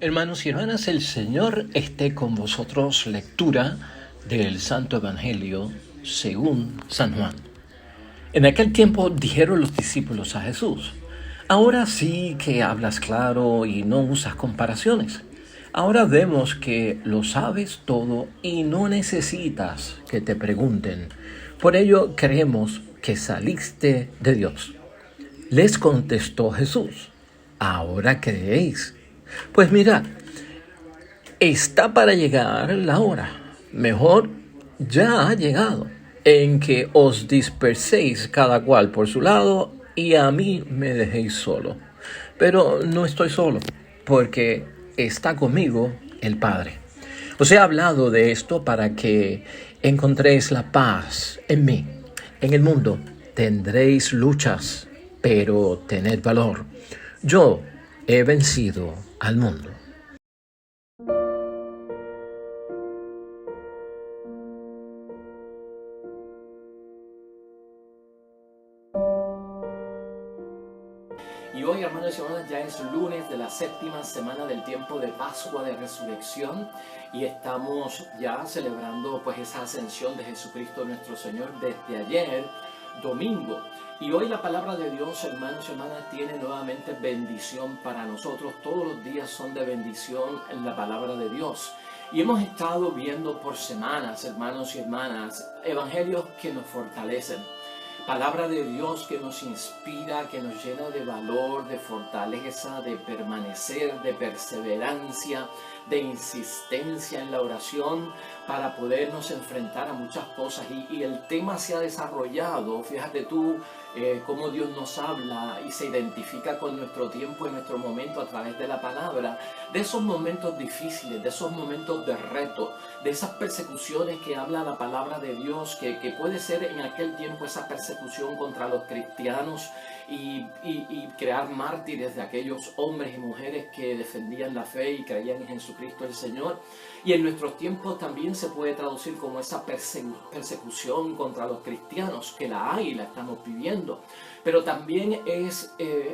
Hermanos y hermanas, el Señor esté con vosotros. Lectura del Santo Evangelio según San Juan. En aquel tiempo dijeron los discípulos a Jesús: ahora sí que hablas claro y no usas comparaciones. Ahora vemos que lo sabes todo y no necesitas que te pregunten. Por ello creemos que saliste de Dios. Les contestó Jesús: ¿ahora creéis? Pues mirad, está para llegar la hora, mejor ya ha llegado, en que os disperséis cada cual por su lado y a mí me dejéis solo. Pero no estoy solo, porque está conmigo el Padre. Os he hablado de esto para que encontréis la paz en mí. En el mundo tendréis luchas, pero tened valor. Yo he vencido al mundo. Y hoy, hermanos y hermanas, ya es lunes de la séptima semana del tiempo de Pascua de Resurrección y estamos ya celebrando pues esa ascensión de Jesucristo nuestro Señor desde ayer, domingo. Y hoy la palabra de Dios, hermanos y hermanas, tiene nuevamente bendición para nosotros. Todos los días son de bendición en la palabra de Dios. Y hemos estado viendo por semanas, hermanos y hermanas, evangelios que nos fortalecen. Palabra de Dios que nos inspira, que nos llena de valor, de fortaleza, de permanecer, de perseverancia, de insistencia en la oración para podernos enfrentar a muchas cosas. Y el tema se ha desarrollado, fíjate tú, cómo Dios nos habla y se identifica con nuestro tiempo y nuestro momento a través de la palabra, de esos momentos difíciles, de esos momentos de reto, de esas persecuciones que habla la palabra de Dios, que puede ser en aquel tiempo esa persecución contra los cristianos y crear mártires de aquellos hombres y mujeres que defendían la fe y creían en Jesucristo el Señor. Y en nuestros tiempos también se puede traducir como esa persecución contra los cristianos, que la hay y la estamos viviendo. Pero también es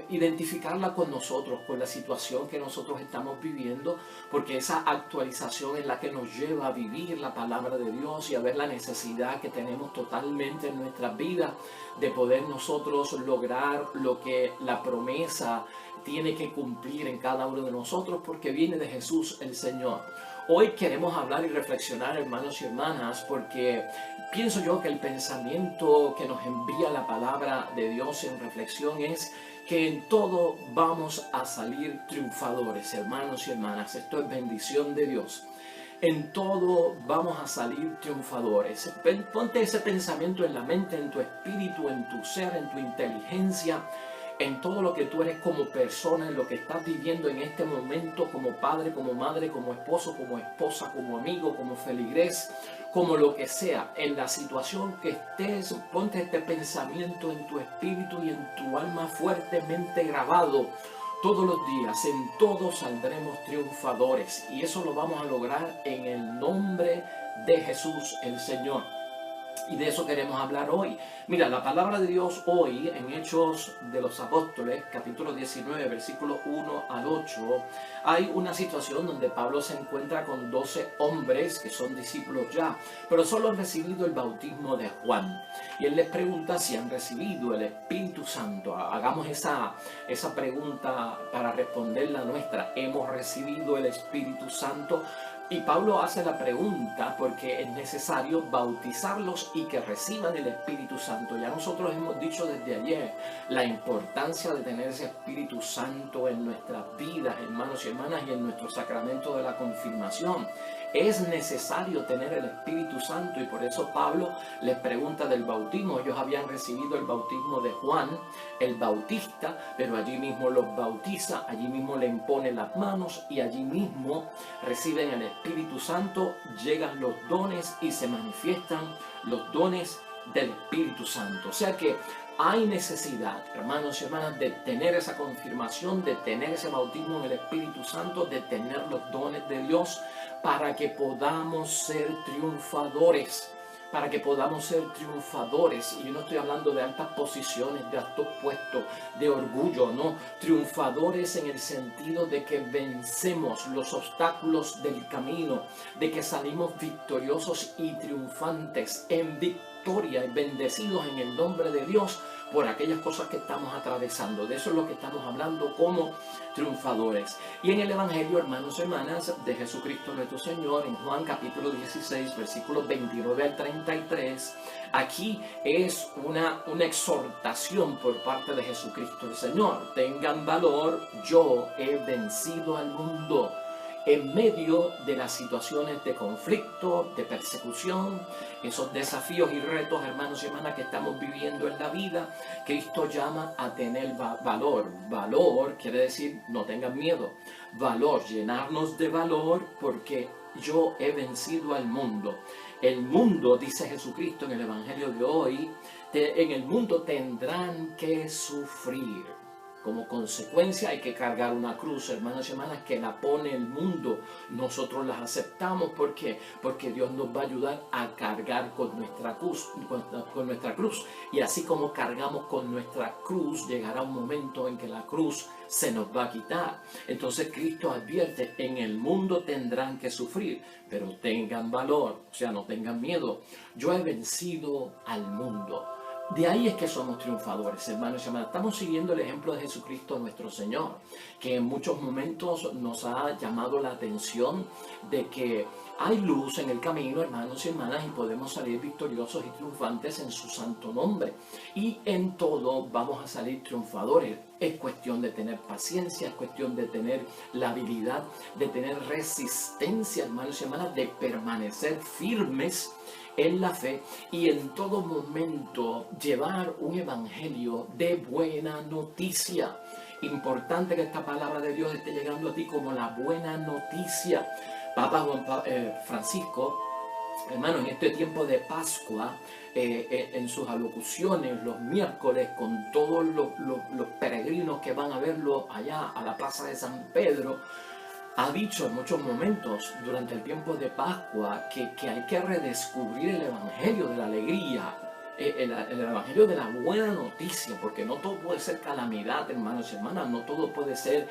identificarla con nosotros, con la situación que nosotros estamos viviendo, porque esa actualización es la que nos lleva a vivir la palabra de Dios y a ver la necesidad que tenemos totalmente en nuestras vidas de poder nosotros lograr lo que la promesa tiene que cumplir en cada uno de nosotros, porque viene de Jesús el Señor. Hoy queremos hablar y reflexionar, hermanos y hermanas, porque pienso yo que el pensamiento que nos envía la palabra de Dios en reflexión es que en todo vamos a salir triunfadores, hermanos y hermanas. Esto es bendición de Dios. En todo vamos a salir triunfadores. Ponte ese pensamiento en la mente, en tu espíritu, en tu ser, en tu inteligencia, en todo lo que tú eres como persona, en lo que estás viviendo en este momento como padre, como madre, como esposo, como esposa, como amigo, como feligrés, como lo que sea, en la situación que estés, ponte este pensamiento en tu espíritu y en tu alma fuertemente grabado. Todos los días, en todo saldremos triunfadores, y eso lo vamos a lograr en el nombre de Jesús el Señor. Y de eso queremos hablar hoy. Mira, la palabra de Dios hoy en Hechos de los Apóstoles, capítulo 19, versículo 1 al 8, hay una situación donde Pablo se encuentra con 12 hombres que son discípulos ya, pero solo han recibido el bautismo de Juan. Y él les pregunta si han recibido el Espíritu Santo. Hagamos esa pregunta para responder la nuestra. ¿Hemos recibido el Espíritu Santo? Y Pablo hace la pregunta porque es necesario bautizarlos y que reciban el Espíritu Santo. Ya nosotros hemos dicho desde ayer la importancia de tener ese Espíritu Santo en nuestras vidas, hermanos y hermanas, y en nuestro sacramento de la confirmación. Es necesario tener el Espíritu Santo, y por eso Pablo les pregunta del bautismo. Ellos habían recibido el bautismo de Juan, el Bautista, pero allí mismo los bautiza, allí mismo le impone las manos y allí mismo reciben el Espíritu Santo, llegan los dones y se manifiestan los dones del Espíritu Santo. O sea que hay necesidad, hermanos y hermanas, de tener esa confirmación, de tener ese bautismo en el Espíritu Santo, de tener los dones de Dios para que podamos ser triunfadores. para que podamos ser triunfadores. Y yo no estoy hablando de altas posiciones, de altos puestos, de orgullo, no. Triunfadores en el sentido de que vencemos los obstáculos del camino, de que salimos victoriosos y triunfantes en victoria y bendecidos en el nombre de Dios por aquellas cosas que estamos atravesando. De eso es lo que estamos hablando como triunfadores. Y en el Evangelio, hermanos y hermanas, de Jesucristo nuestro Señor, en Juan capítulo 16, versículos 29 al 33, aquí es una exhortación por parte de Jesucristo el Señor. Tengan valor, yo he vencido al mundo. En medio de las situaciones de conflicto, de persecución, esos desafíos y retos, hermanos y hermanas, que estamos viviendo en la vida, Cristo llama a tener valor. Valor quiere decir no tengan miedo. Valor, llenarnos de valor porque yo he vencido al mundo. El mundo, dice Jesucristo en el Evangelio de hoy, en el mundo tendrán que sufrir. Como consecuencia hay que cargar una cruz, hermanos y hermanas, que la pone el mundo. Nosotros las aceptamos. ¿Por qué? Porque Dios nos va a ayudar a cargar con nuestra cruz. Y así como cargamos con nuestra cruz, llegará un momento en que la cruz se nos va a quitar. Entonces Cristo advierte, en el mundo tendrán que sufrir, pero tengan valor, o sea, no tengan miedo. Yo he vencido al mundo. De ahí es que somos triunfadores, hermanos y hermanas. Estamos siguiendo el ejemplo de Jesucristo nuestro Señor, que en muchos momentos nos ha llamado la atención de que hay luz en el camino, hermanos y hermanas, y podemos salir victoriosos y triunfantes en su santo nombre. Y en todo vamos a salir triunfadores. Es cuestión de tener paciencia, es cuestión de tener la habilidad, de tener resistencia, hermanos y hermanas, de permanecer firmes en la fe y en todo momento llevar un evangelio de buena noticia. Importante que esta palabra de Dios esté llegando a ti como la buena noticia. Papa Francisco, hermano, en este tiempo de Pascua, en sus alocuciones los miércoles con todos los peregrinos que van a verlo allá a la plaza de San Pedro, ha dicho en muchos momentos durante el tiempo de Pascua que hay que redescubrir el evangelio de la alegría, el evangelio de la buena noticia, porque no todo puede ser calamidad, hermanos y hermanas, no todo puede ser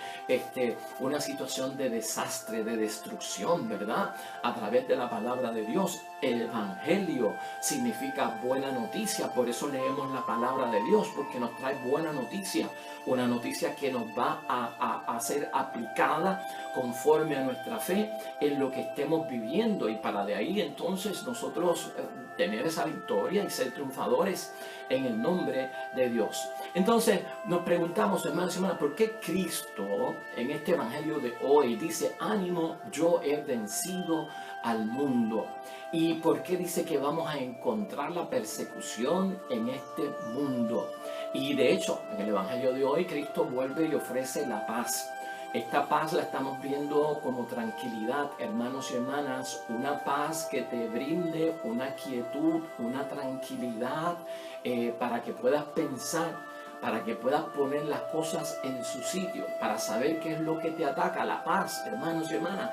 una situación de desastre, de destrucción, ¿verdad? A través de la palabra de Dios. El evangelio significa buena noticia, por eso leemos la palabra de Dios, porque nos trae buena noticia, una noticia que nos va a ser aplicada conforme a nuestra fe en lo que estemos viviendo, y para de ahí entonces nosotros tener esa victoria y ser triunfadores en el nombre de Dios. Entonces nos preguntamos, hermanos y hermanas, ¿por qué Cristo en este evangelio de hoy dice, ánimo, yo he vencido al mundo? ¿Y por qué dice que vamos a encontrar la persecución en este mundo? Y de hecho, en el evangelio de hoy, Cristo vuelve y ofrece la paz. Esta paz la estamos viendo como tranquilidad, hermanos y hermanas, una paz que te brinde una quietud, una tranquilidad para que puedas pensar, para que puedas poner las cosas en su sitio, para saber qué es lo que te ataca. La paz, hermanos y hermanas.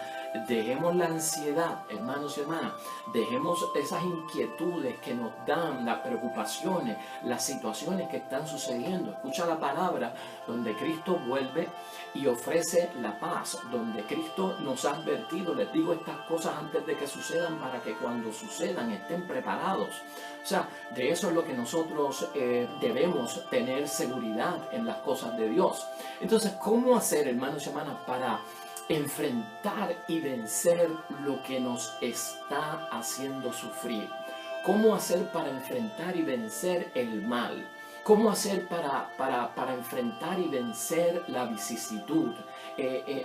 Dejemos la ansiedad, hermanos y hermanas, dejemos esas inquietudes que nos dan, las preocupaciones, las situaciones que están sucediendo. Escucha la palabra donde Cristo vuelve y ofrece la paz, donde Cristo nos ha advertido, les digo estas cosas antes de que sucedan para que cuando sucedan estén preparados. O sea, de eso es lo que nosotros debemos tener seguridad en las cosas de Dios. Entonces, ¿cómo hacer, hermanos y hermanas, para enfrentar y vencer lo que nos está haciendo sufrir? ¿Cómo hacer para enfrentar y vencer el mal? ¿Cómo hacer para enfrentar y vencer la vicisitud?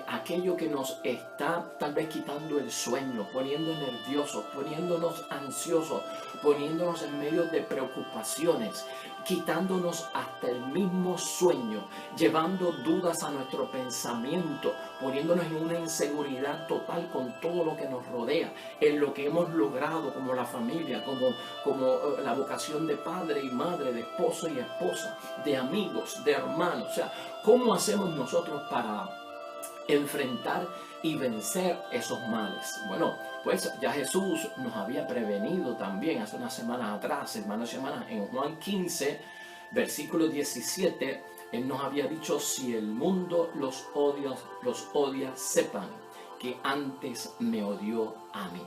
Aquello que nos está tal vez quitando el sueño, poniendo nerviosos, poniéndonos ansiosos, poniéndonos en medio de preocupaciones, quitándonos hasta el mismo sueño, llevando dudas a nuestro pensamiento, poniéndonos en una inseguridad total con todo lo que nos rodea, en lo que hemos logrado como la familia, como la vocación de padre y madre, de esposo y esposa, de amigos, de hermanos. O sea, ¿cómo hacemos nosotros para enfrentar y vencer esos males. Bueno, pues ya Jesús nos había prevenido también hace unas semanas atrás, hermanos y hermanas, en Juan 15, versículo 17, Él nos había dicho: si el mundo los odia, sepan que antes me odió a mí.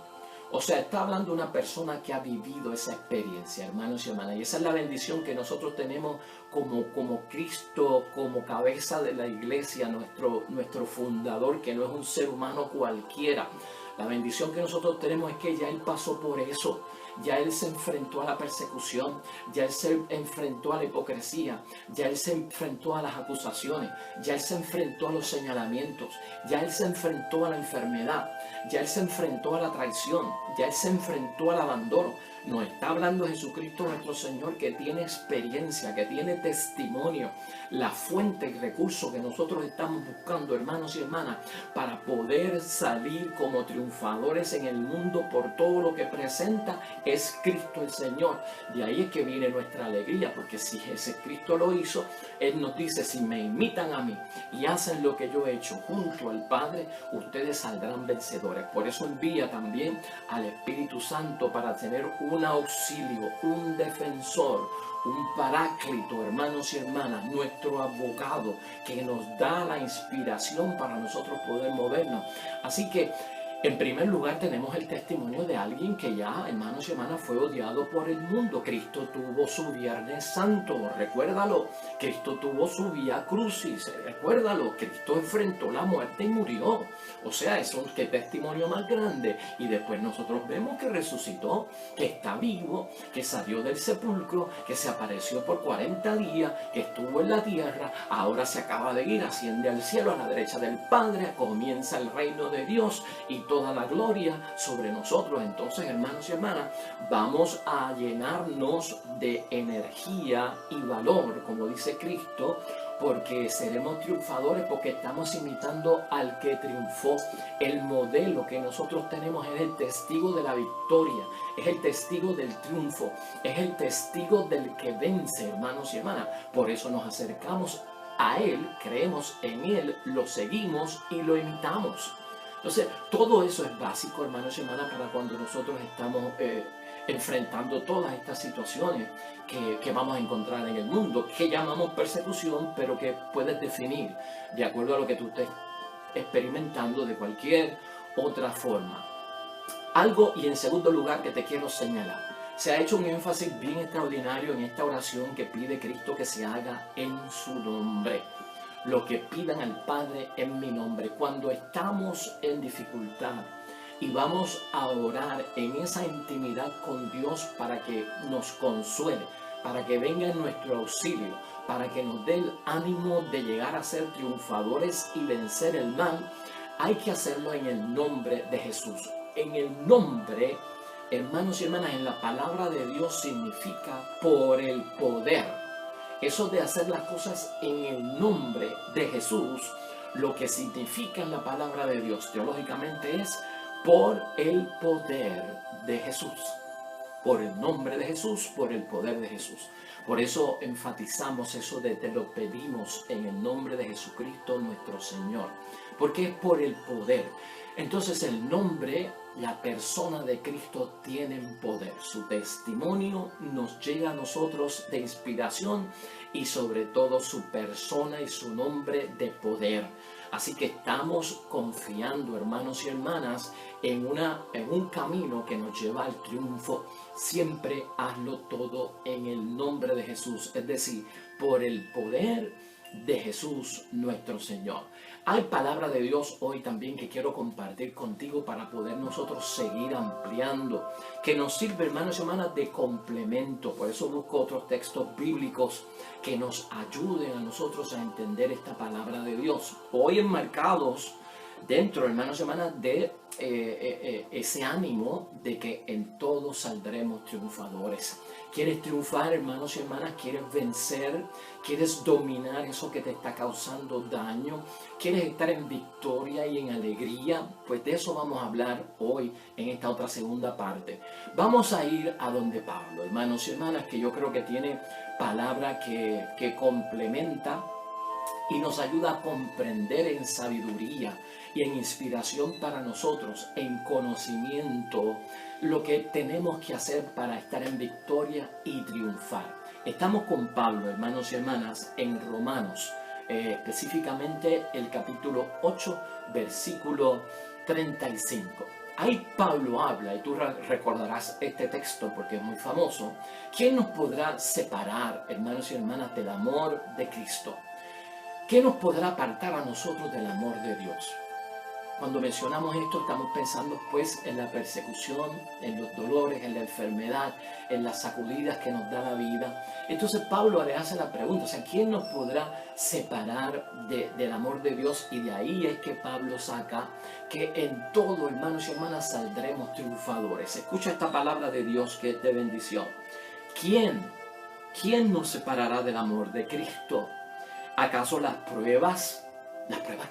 O sea, está hablando una persona que ha vivido esa experiencia, hermanos y hermanas. Y esa es la bendición que nosotros tenemos como Cristo, como cabeza de la iglesia, nuestro fundador, que no es un ser humano cualquiera. La bendición que nosotros tenemos es que ya Él pasó por eso. Ya Él se enfrentó a la persecución, ya Él se enfrentó a la hipocresía, ya Él se enfrentó a las acusaciones, ya Él se enfrentó a los señalamientos, ya Él se enfrentó a la enfermedad, ya Él se enfrentó a la traición, ya Él se enfrentó al abandono. Nos está hablando Jesucristo nuestro Señor, que tiene experiencia, que tiene testimonio, la fuente y recurso que nosotros estamos buscando, hermanos y hermanas, para poder salir como triunfadores en el mundo por todo lo que presenta, es Cristo el Señor. De ahí es que viene nuestra alegría, porque si Jesucristo lo hizo, Él nos dice: si me imitan a mí y hacen lo que yo he hecho junto al Padre, ustedes saldrán vencedores. Por eso envía también al Espíritu Santo, para tener un auxilio, un defensor, un paráclito, hermanos y hermanas, nuestro abogado, que nos da la inspiración para nosotros poder movernos. Así que, en primer lugar, tenemos el testimonio de alguien que ya, hermanos y hermanas, fue odiado por el mundo. Cristo tuvo su Viernes Santo, recuérdalo. Cristo tuvo su Vía Crucis, recuérdalo. Cristo enfrentó la muerte y murió. O sea, eso, qué testimonio más grande. Y después nosotros vemos que resucitó, que está vivo, que salió del sepulcro, que se apareció por 40 días, que estuvo en la tierra, ahora se acaba de ir, asciende al cielo a la derecha del Padre, comienza el reino de Dios y toda la gloria sobre nosotros. Entonces, hermanos y hermanas, vamos a llenarnos de energía y valor, como dice Cristo, porque seremos triunfadores, porque estamos imitando al que triunfó. El modelo que nosotros tenemos es el testigo de la victoria, es el testigo del triunfo, es el testigo del que vence, hermanos y hermanas. Por eso nos acercamos a Él, creemos en Él, lo seguimos y lo imitamos. Entonces, todo eso es básico, hermanos y hermanas, para cuando nosotros estamos enfrentando todas estas situaciones que vamos a encontrar en el mundo, que llamamos persecución, pero que puedes definir de acuerdo a lo que tú estés experimentando de cualquier otra forma. Algo, y en segundo lugar, que te quiero señalar: se ha hecho un énfasis bien extraordinario en esta oración que pide Cristo que se haga en su nombre. Lo que pidan al Padre en mi nombre. Cuando estamos en dificultad y vamos a orar en esa intimidad con Dios para que nos consuele, para que venga en nuestro auxilio, para que nos dé el ánimo de llegar a ser triunfadores y vencer el mal, hay que hacerlo en el nombre de Jesús. En el nombre, hermanos y hermanas, en la palabra de Dios significa por el poder. Eso de hacer las cosas en el nombre de Jesús, lo que significa en la palabra de Dios teológicamente es por el poder de Jesús. Por el nombre de Jesús, por el poder de Jesús. Por eso enfatizamos eso de te lo pedimos en el nombre de Jesucristo nuestro Señor. Porque es por el poder. Entonces el nombre, la persona de Cristo tiene poder. Su testimonio nos llega a nosotros de inspiración y sobre todo su persona y su nombre de poder. Así que estamos confiando, hermanos y hermanas, en un camino que nos lleva al triunfo. Siempre hazlo todo en el nombre de Jesús, es decir, por el poder de Jesús nuestro Señor. Hay palabra de Dios hoy también que quiero compartir contigo para poder nosotros seguir ampliando, que nos sirve, hermanos y hermanas, de complemento. Por eso busco otros textos bíblicos que nos ayuden a nosotros a entender esta palabra de Dios, hoy enmarcados dentro, hermanos y hermanas, de ese ánimo de que en todo saldremos triunfadores. ¿Quieres triunfar, hermanos y hermanas? ¿Quieres vencer? ¿Quieres dominar eso que te está causando daño? ¿Quieres estar en victoria y en alegría? Pues de eso vamos a hablar hoy en esta otra segunda parte. Vamos a ir a donde Pablo, hermanos y hermanas, que yo creo que tiene palabra que complementa y nos ayuda a comprender en sabiduría y en inspiración para nosotros, en conocimiento, lo que tenemos que hacer para estar en victoria y triunfar. Estamos con Pablo, hermanos y hermanas, en Romanos, específicamente el capítulo 8, versículo 35. Ahí Pablo habla, y tú recordarás este texto porque es muy famoso. ¿Quién nos podrá separar, hermanos y hermanas, del amor de Cristo? ¿Qué nos podrá apartar a nosotros del amor de Dios? Cuando mencionamos esto estamos pensando pues en la persecución, en los dolores, en la enfermedad, en las sacudidas que nos da la vida. Entonces Pablo le hace la pregunta, o sea, ¿quién nos podrá separar del amor de Dios? Y de ahí es que Pablo saca que en todo, hermanos y hermanas, saldremos triunfadores. Escucha esta palabra de Dios que es de bendición. ¿Quién nos separará del amor de Cristo? ¿Acaso las pruebas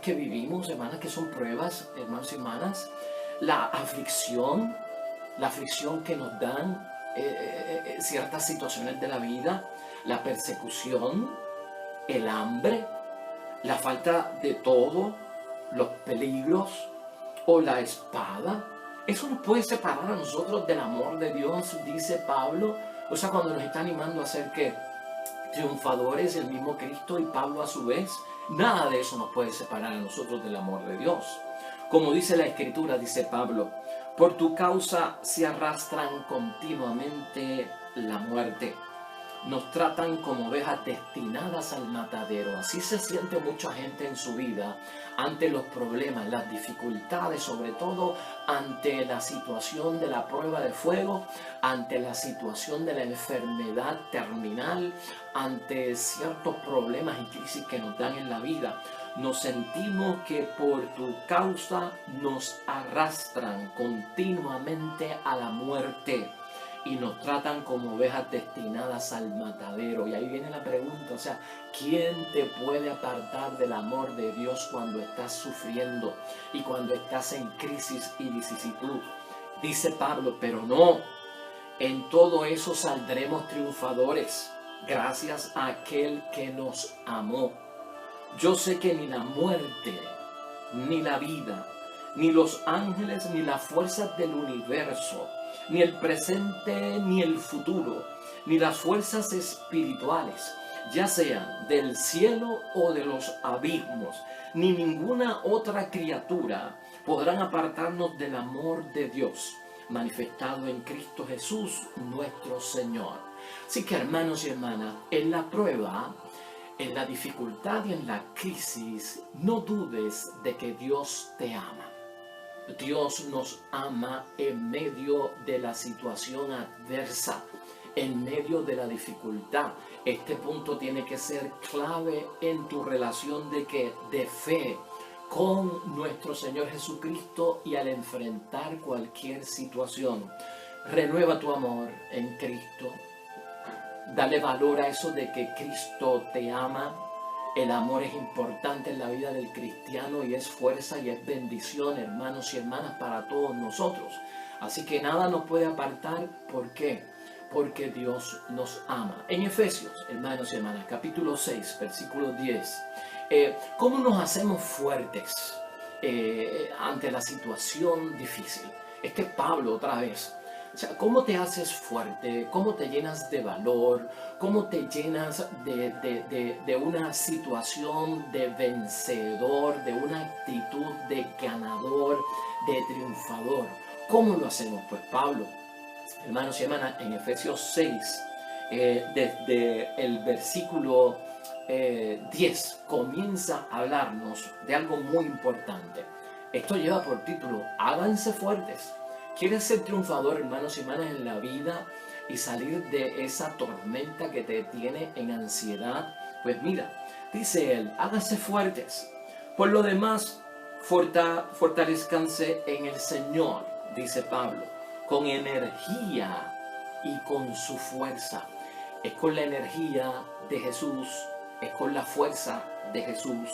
que vivimos, hermanas, que son pruebas, hermanos y hermanas? La aflicción que nos dan ciertas situaciones de la vida, la persecución, el hambre, la falta de todo, los peligros o la espada. Eso nos puede separar a nosotros del amor de Dios, dice Pablo. O sea, cuando nos está animando a ser que triunfadores, el mismo Cristo y Pablo a su vez, nada de eso nos puede separar a nosotros del amor de Dios. Como dice la Escritura, dice Pablo, por tu causa se arrastran continuamente la muerte. Nos tratan como ovejas destinadas al matadero. Así se siente mucha gente en su vida ante los problemas, las dificultades, sobre todo ante la situación de la prueba de fuego, ante la situación de la enfermedad terminal, ante ciertos problemas y crisis que nos dan en la vida. Nos sentimos que por tu causa nos arrastran continuamente a la muerte y nos tratan como ovejas destinadas al matadero. Y ahí viene la pregunta, o sea, ¿quién te puede apartar del amor de Dios cuando estás sufriendo y cuando estás en crisis y vicisitud? Dice Pablo, pero no, en todo eso saldremos triunfadores, gracias a aquel que nos amó. Yo sé que ni la muerte, ni la vida, ni los ángeles, ni las fuerzas del universo, ni el presente, ni el futuro, ni las fuerzas espirituales, ya sean del cielo o de los abismos, ni ninguna otra criatura podrán apartarnos del amor de Dios, manifestado en Cristo Jesús, nuestro Señor. Así que, hermanos y hermanas, en la prueba, en la dificultad y en la crisis, no dudes de que Dios te ama. Dios nos ama en medio de la situación adversa, en medio de la dificultad. Este punto tiene que ser clave en tu relación de fe con nuestro Señor Jesucristo y al enfrentar cualquier situación. Renueva tu amor en Cristo. Dale valor a eso de que Cristo te ama. El amor es importante en la vida del cristiano y es fuerza y es bendición, hermanos y hermanas, para todos nosotros. Así que nada nos puede apartar. ¿Por qué? Porque Dios nos ama. En Efesios, hermanos y hermanas, capítulo 6, versículo 10. ¿Cómo nos hacemos fuertes ante la situación difícil? Pablo otra vez. O sea, ¿cómo te haces fuerte? ¿Cómo te llenas de valor? ¿Cómo te llenas de una situación de vencedor, de una actitud de ganador, de triunfador? ¿Cómo lo hacemos? Pues Pablo, hermanos y hermanas, en Efesios 6, desde el versículo 10, comienza a hablarnos de algo muy importante. Esto lleva por título, háganse fuertes. ¿Quieres ser triunfador, hermanos y hermanas, en la vida y salir de esa tormenta que te tiene en ansiedad? Pues mira, dice él, háganse fuertes. Por lo demás, fortalezcanse en el Señor, dice Pablo, con energía y con su fuerza. Es con la energía de Jesús, es con la fuerza de Jesús.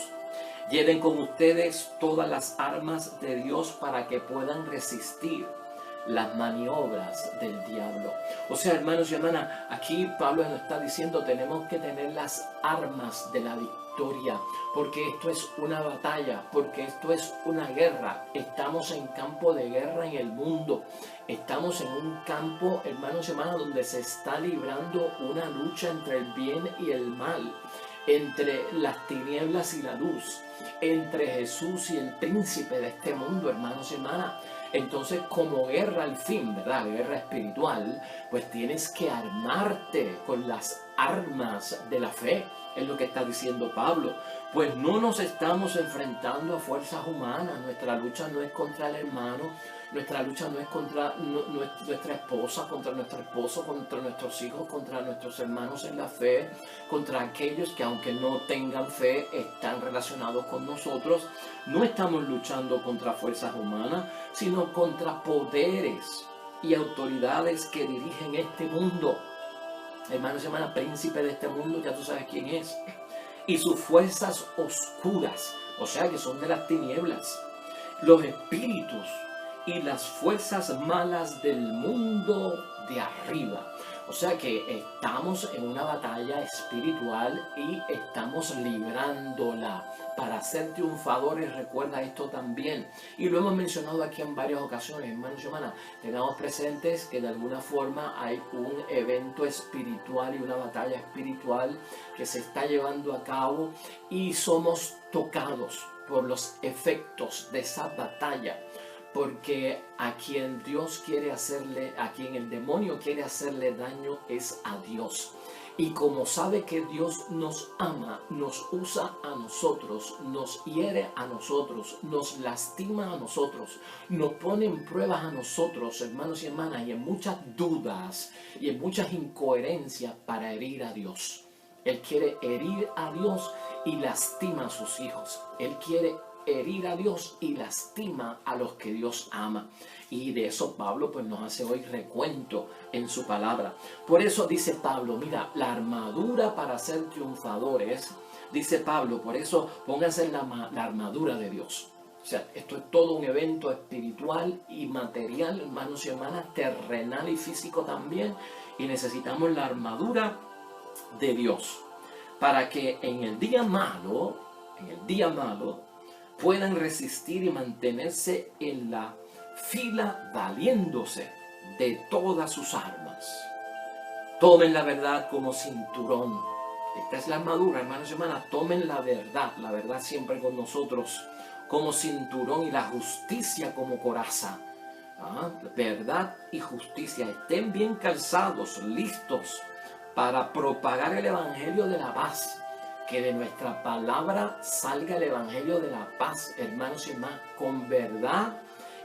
Lleven con ustedes todas las armas de Dios para que puedan resistir las maniobras del diablo. O sea, hermanos y hermanas, aquí Pablo nos está diciendo, tenemos que tener las armas de la victoria, porque esto es una batalla, porque esto es una guerra. Estamos en campo de guerra en el mundo. Estamos en un campo, hermanos y hermanas, donde se está librando una lucha entre el bien y el mal, entre las tinieblas y la luz, entre Jesús y el príncipe de este mundo, hermanos y hermanas. Entonces, como guerra al fin, ¿verdad? Guerra espiritual, pues tienes que armarte con las armas de la fe, es lo que está diciendo Pablo. Pues no nos estamos enfrentando a fuerzas humanas, nuestra lucha no es contra el hermano, nuestra lucha no es contra nuestra esposa, contra nuestro esposo, contra nuestros hijos, contra nuestros hermanos en la fe, contra aquellos que aunque no tengan fe están relacionados con nosotros. No estamos luchando contra fuerzas humanas, sino contra poderes y autoridades que dirigen este mundo. Hermanos y hermanas, príncipe de este mundo, ya tú sabes quién es. Y sus fuerzas oscuras, o sea que son de las tinieblas, los espíritus y las fuerzas malas del mundo de arriba. O sea que estamos en una batalla espiritual y estamos librándola para ser triunfadores. Recuerda esto también. Y lo hemos mencionado aquí en varias ocasiones, hermanos y hermanas. Tengamos presentes que de alguna forma hay un evento espiritual y una batalla espiritual que se está llevando a cabo y somos tocados por los efectos de esa batalla. Porque a quien Dios quiere hacerle, a quien el demonio quiere hacerle daño es a Dios. Y como sabe que Dios nos ama, nos usa a nosotros, nos hiere a nosotros, nos lastima a nosotros, nos pone en pruebas a nosotros, hermanos y hermanas, y en muchas dudas y en muchas incoherencias para herir a Dios. Él quiere herir a Dios y lastima a sus hijos. Él quiere herir a Dios y lastima a los que Dios ama. Y de eso Pablo pues nos hace hoy recuento en su palabra. Por eso dice Pablo, mira, la armadura para ser triunfadores, dice Pablo, por eso pónganse la armadura de Dios. O sea, esto es todo un evento espiritual y material, hermanos y hermanas, terrenal y físico también. Y necesitamos la armadura de Dios para que en el día malo, puedan resistir y mantenerse en la fila valiéndose de todas sus armas. Tomen la verdad como cinturón. Esta es la armadura, hermanos y hermanas. Tomen la verdad siempre con nosotros, como cinturón, y la justicia como coraza. Verdad y justicia. Estén bien calzados, listos para propagar el evangelio de la paz. Que de nuestra palabra salga el evangelio de la paz, hermanos y hermanas, con verdad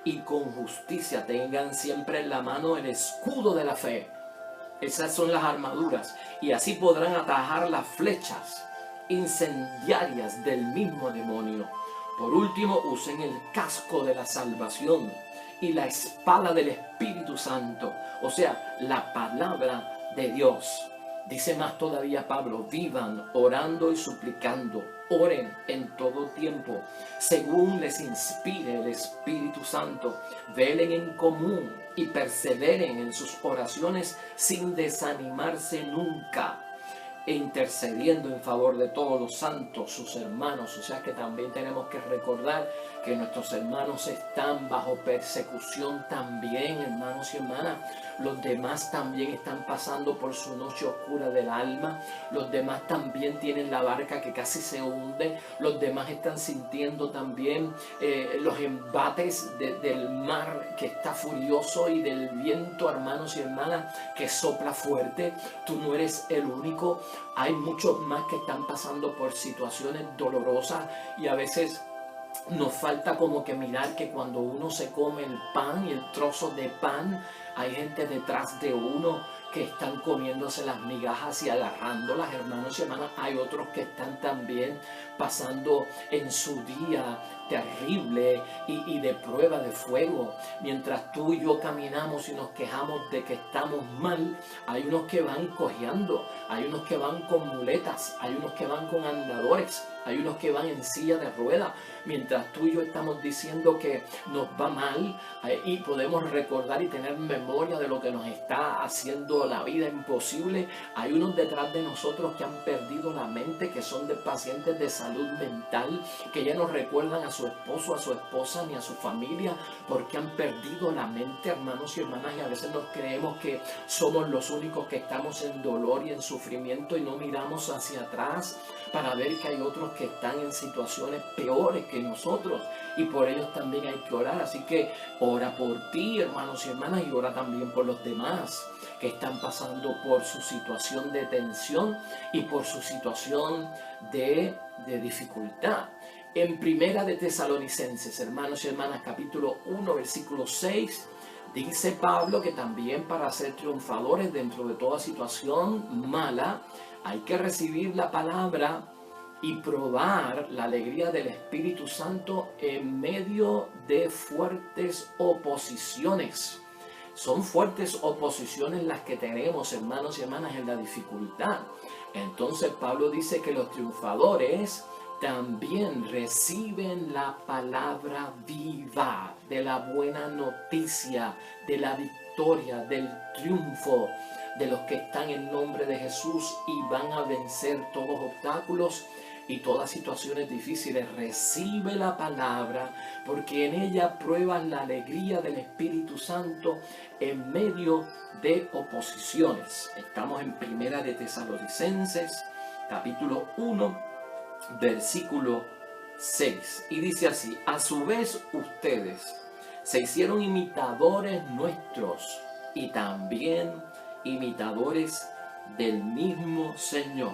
y con justicia. Tengan siempre en la mano el escudo de la fe. Esas son las armaduras. Y así podrán atajar las flechas incendiarias del mismo demonio. Por último, usen el casco de la salvación y la espada del Espíritu Santo. O sea, la palabra de Dios. Dice más todavía Pablo, vivan orando y suplicando, oren en todo tiempo, según les inspire el Espíritu Santo, velen en común y perseveren en sus oraciones sin desanimarse nunca, e intercediendo en favor de todos los santos, sus hermanos. O sea que también tenemos que recordar que nuestros hermanos están bajo persecución también, hermanos y hermanas. Los demás también están pasando por su noche oscura del alma. Los demás también tienen la barca que casi se hunde. Los demás están sintiendo también los embates del mar que está furioso y del viento, hermanos y hermanas, que sopla fuerte. Tú no eres el único. Hay muchos más que están pasando por situaciones dolorosas y a veces nos falta como que mirar que cuando uno se come el pan y el trozo de pan, hay gente detrás de uno que están comiéndose las migajas y agarrándolas, hermanos y hermanas. Hay otros que están también pasando en su día terrible y de prueba de fuego. Mientras tú y yo caminamos y nos quejamos de que estamos mal, hay unos que van cojeando, hay unos que van con muletas, hay unos que van con andadores. Hay unos que van en silla de ruedas, mientras tú y yo estamos diciendo que nos va mal y podemos recordar y tener memoria de lo que nos está haciendo la vida imposible. Hay unos detrás de nosotros que han perdido la mente, que son de pacientes de salud mental, que ya no recuerdan a su esposo, a su esposa ni a su familia, porque han perdido la mente, hermanos y hermanas, y a veces nos creemos que somos los únicos que estamos en dolor y en sufrimiento y no miramos hacia atrás para ver que hay otros que están en situaciones peores que nosotros y por ellos también hay que orar. Así que ora por ti, hermanos y hermanas, y ora también por los demás que están pasando por su situación de tensión y por su situación de dificultad. En Primera de Tesalonicenses, hermanos y hermanas, capítulo 1, versículo 6, dice Pablo que también para ser triunfadores dentro de toda situación mala, hay que recibir la palabra y probar la alegría del Espíritu Santo en medio de fuertes oposiciones. Son fuertes oposiciones las que tenemos, hermanos y hermanas, en la dificultad. Entonces Pablo dice que los triunfadores también reciben la palabra viva de la buena noticia, de la victoria, del triunfo de los que están en nombre de Jesús y van a vencer todos obstáculos y todas situaciones difíciles. Recibe la palabra porque en ella pruebas la alegría del Espíritu Santo en medio de oposiciones. Estamos en Primera de Tesalonicenses, capítulo 1, versículo 6. Y dice así: a su vez ustedes se hicieron imitadores nuestros y también imitadores del mismo Señor,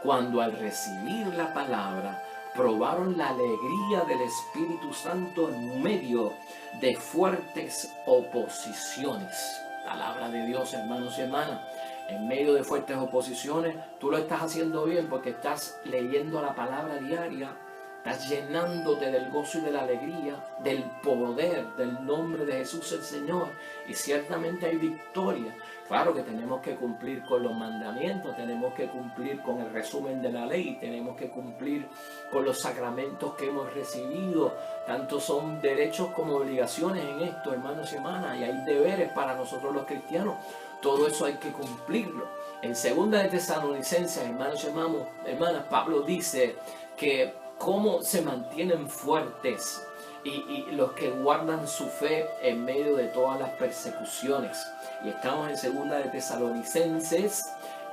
cuando al recibir la palabra probaron la alegría del Espíritu Santo en medio de fuertes oposiciones. Palabra de Dios, hermanos y hermanas. En medio de fuertes oposiciones, tú lo estás haciendo bien porque estás leyendo la palabra diaria, estás llenándote del gozo y de la alegría, del poder del nombre de Jesús el Señor, y ciertamente hay victoria. Claro que tenemos que cumplir con los mandamientos, tenemos que cumplir con el resumen de la ley, tenemos que cumplir con los sacramentos que hemos recibido. Tanto son derechos como obligaciones en esto, hermanos y hermanas, y hay deberes para nosotros los cristianos. Todo eso hay que cumplirlo. En Segunda de Tesalonicenses, hermanos y hermanas, Pablo dice que cómo se mantienen fuertes y los que guardan su fe en medio de todas las persecuciones. Y estamos en Segunda de Tesalonicenses,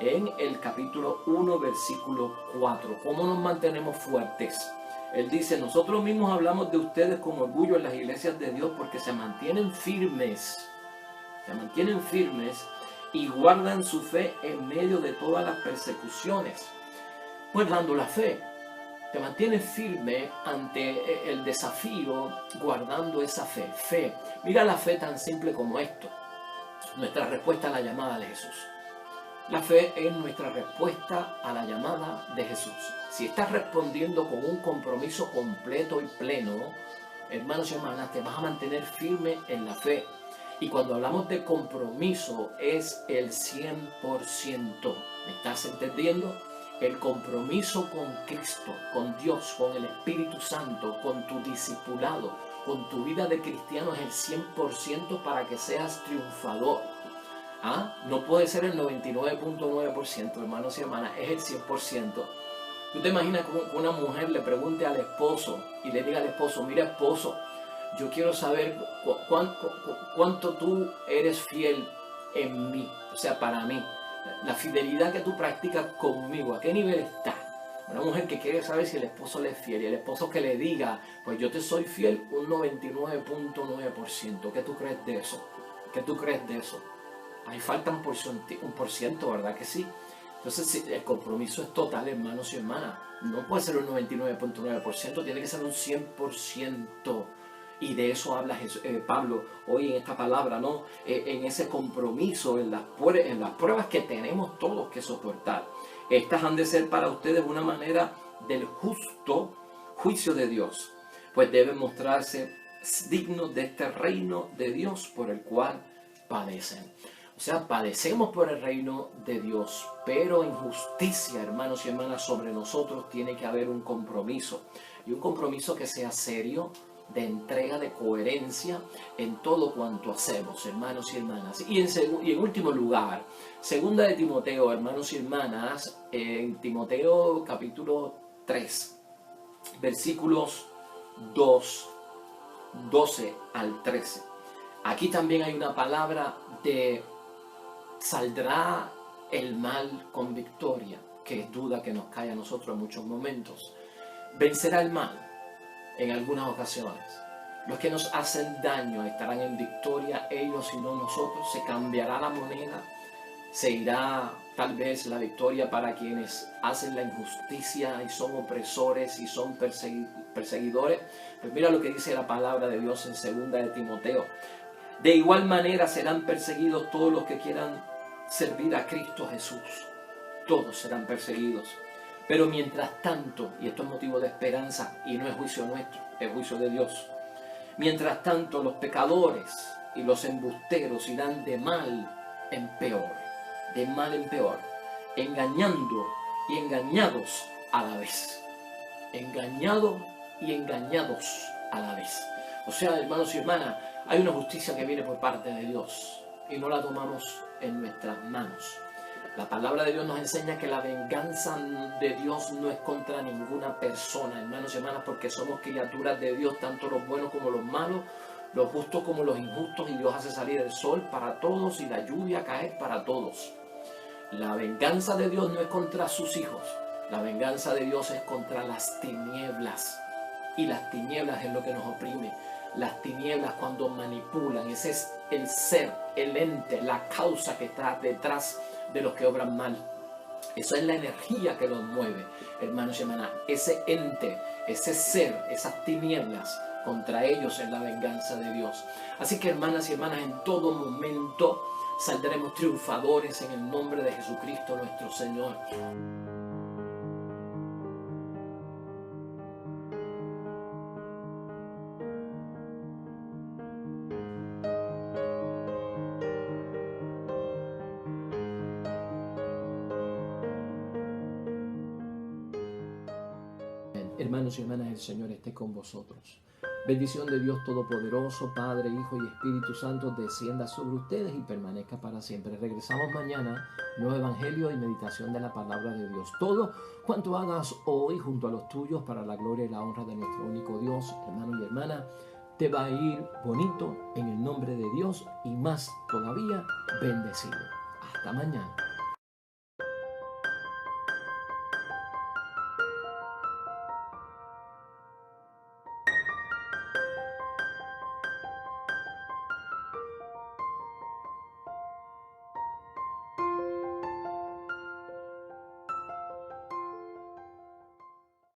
en el capítulo 1, versículo 4. ¿Cómo nos mantenemos fuertes? Él dice: nosotros mismos hablamos de ustedes con orgullo en las iglesias de Dios porque se mantienen firmes y guardan su fe en medio de todas las persecuciones. Guardando la fe, te mantienes firme ante el desafío, guardando esa fe. Mira la fe tan simple como esto: nuestra respuesta a la llamada de Jesús. La fe es nuestra respuesta a la llamada de Jesús. Si estás respondiendo con un compromiso completo y pleno, hermanos y hermanas, te vas a mantener firme en la fe. Y cuando hablamos de compromiso, es el 100%. ¿Me estás entendiendo? El compromiso con Cristo, con Dios, con el Espíritu Santo, con tu discipulado, con tu vida de cristiano es el 100% para que seas triunfador. No puede ser el 99.9%, hermanos y hermanas, es el 100%. ¿Tú te imaginas que una mujer le pregunte al esposo y le diga al esposo: mira, esposo, yo quiero saber cuánto tú eres fiel en mí, o sea, para mí, la fidelidad que tú practicas conmigo, ¿a qué nivel está? Una mujer que quiere saber si el esposo le es fiel y el esposo que le diga: pues yo te soy fiel un 99.9%. ¿Qué tú crees de eso? ¿Qué tú crees de eso? Ahí falta un por ciento, ¿verdad que sí? Entonces, si el compromiso es total, hermanos y hermanas, no puede ser un 99.9%, tiene que ser un 100%. Y de eso habla Pablo hoy en esta palabra, ¿no? En ese compromiso, en las pruebas que tenemos todos que soportar. Estas han de ser para ustedes una manera del justo juicio de Dios, pues deben mostrarse dignos de este reino de Dios por el cual padecen. O sea, padecemos por el reino de Dios, pero en justicia, hermanos y hermanas, sobre nosotros tiene que haber un compromiso. Y un compromiso que sea serio, de entrega, de coherencia en todo cuanto hacemos, hermanos y hermanas. Y en último lugar, segunda de Timoteo, hermanos y hermanas, en Timoteo capítulo 3, versículos 12 al 13. Aquí también hay una palabra de saldrá el mal con victoria, que es duda que nos cae a nosotros en muchos momentos. Vencerá el mal en algunas ocasiones. Los que nos hacen daño estarán en victoria, ellos y no nosotros. Se cambiará la moneda, se irá tal vez la victoria para quienes hacen la injusticia y son opresores y son perseguidores. Pues mira lo que dice la palabra de Dios en segunda de Timoteo. De igual manera serán perseguidos todos los que quieran servir a Cristo Jesús. Todos serán perseguidos. Pero mientras tanto, y esto es motivo de esperanza y no es juicio nuestro, es juicio de Dios. Mientras tanto, los pecadores y los embusteros irán de mal en peor, engañando y engañados a la vez. Engañado y engañados a la vez. O sea, hermanos y hermanas, hay una justicia que viene por parte de Dios y no la tomamos en nuestras manos. La palabra de Dios nos enseña que la venganza de Dios no es contra ninguna persona, hermanos y hermanas, porque somos criaturas de Dios, tanto los buenos como los malos, los justos como los injustos, y Dios hace salir el sol para todos y la lluvia caer para todos. La venganza de Dios no es contra sus hijos, la venganza de Dios es contra las tinieblas, y las tinieblas es lo que nos oprime. Las tinieblas cuando manipulan, ese es el ser, el ente, la causa que está detrás de los que obran mal. Esa es la energía que los mueve, hermanos y hermanas. Ese ente, ese ser, esas tinieblas, contra ellos es la venganza de Dios. Así que, hermanas y hermanas, en todo momento saldremos triunfadores en el nombre de Jesucristo nuestro Señor. Hermanos y hermanas, el Señor esté con vosotros. Bendición de Dios Todopoderoso, Padre, Hijo y Espíritu Santo, descienda sobre ustedes y permanezca para siempre. Regresamos mañana, nuevo evangelio y meditación de la palabra de Dios. Todo cuanto hagas hoy junto a los tuyos para la gloria y la honra de nuestro único Dios, hermano y hermana, te va a ir bonito en el nombre de Dios y más todavía bendecido. Hasta mañana.